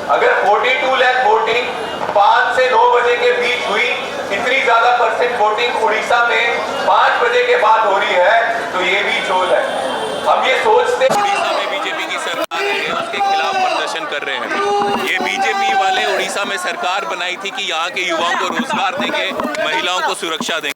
अगर 42 लाख वोटिंग 5 से 9 बजे के बीच हुई, इतनी ज्यादा परसेंट वोटिंग उड़ीसा में 5 बजे के बाद हो रही है, तो ये भी झोल है। हम ये सोचते उड़ीसा में बीजेपी की सरकार है, उसके खिलाफ प्रदर्शन कर रहे हैं। ये बीजेपी वाले उड़ीसा में सरकार बनाई थी कि यहाँ के युवाओं को रोजगार देंगे, महिलाओं को सुरक्षा देंगे,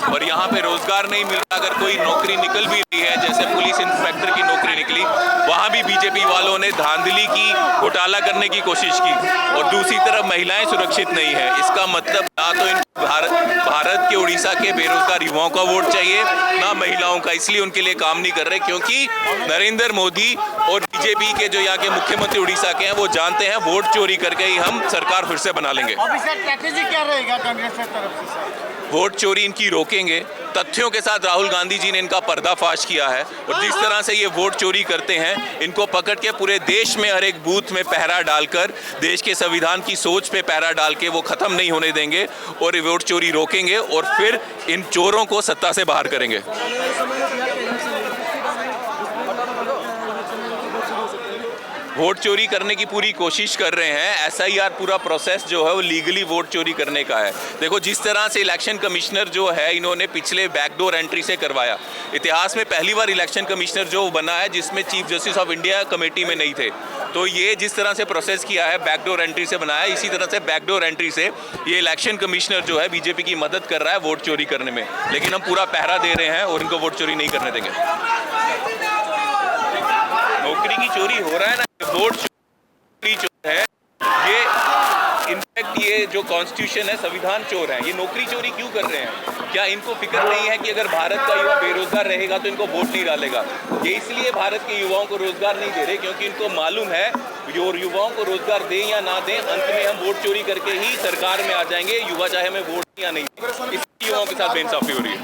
और यहाँ पे रोजगार नहीं मिल रहा। अगर कोई नौकरी निकल भी रही है, जैसे पुलिस इंस्पेक्टर की नौकरी निकली, वहाँ भी बीजेपी वालों ने धांधली की, घोटाला करने की कोशिश की, और दूसरी तरफ महिलाएं सुरक्षित नहीं है। इसका मतलब ना तो इन भारत के उड़ीसा के बेरोजगार युवाओं का वोट चाहिए, ना महिलाओं का। इसलिए उनके लिए काम नहीं कर रहे, क्योंकि नरेंद्र मोदी और बीजेपी के जो यहाँ के मुख्यमंत्री उड़ीसा के हैं, वो जानते हैं वोट चोरी करके ही हम सरकार फिर से बना लेंगे। अभी सर स्ट्रैटेजी क्या रहेगा कांग्रेस की तरफ से सर? वोट चोरी इनकी रोकेंगे। तथ्यों के साथ राहुल गांधी जी ने इनका पर्दाफाश किया है, और जिस तरह से ये वोट चोरी करते हैं, इनको पकड़ के पूरे देश में हर एक बूथ में पहरा डालकर, देश के संविधान की सोच पे पहरा डाल के वो खत्म नहीं होने देंगे, और ये वोट चोरी रोकेंगे, और फिर इन चोरों को सत्ता से बाहर करेंगे। वोट चोरी करने की पूरी कोशिश कर रहे हैं। एसआईआर पूरा प्रोसेस जो है वो लीगली वोट चोरी करने का है। देखो, जिस तरह से इलेक्शन कमिश्नर जो है, इन्होंने पिछले बैकडोर एंट्री से करवाया। इतिहास में पहली बार इलेक्शन कमिश्नर जो बना है जिसमें chief justice of India committee में नहीं थे। तो ये जिस तरह से प्रोसेस किया है, बैकडोर एंट्री से बनाया, इसी तरह से बैकडोर एंट्री से ये इलेक्शन कमिश्नर जो है बीजेपी की मदद कर रहा है वोट चोरी करने में। लेकिन हम पूरा पहरा दे रहे हैं और इनको वोट चोरी नहीं करने देंगे। नौकरी की चोरी हो रहा है ना, वोट चोरी चोर है ये। इनफैक्ट ये जो कॉन्स्टिट्यूशन है, संविधान चोर है। ये नौकरी चोरी क्यों कर रहे हैं? क्या इनको फिक्र नहीं है कि अगर भारत का युवा बेरोजगार रहेगा तो इनको वोट नहीं डालेगा? ये इसलिए भारत के युवाओं को रोजगार नहीं दे रहे, क्योंकि इनको मालूम है युवाओं को रोजगार दें या ना दें, अंत में हम वोट चोरी करके ही सरकार में आ जाएंगे, युवा चाहे हमें वोट या नहीं। इस युवाओं के साथ बेइंसाफी हो रही है।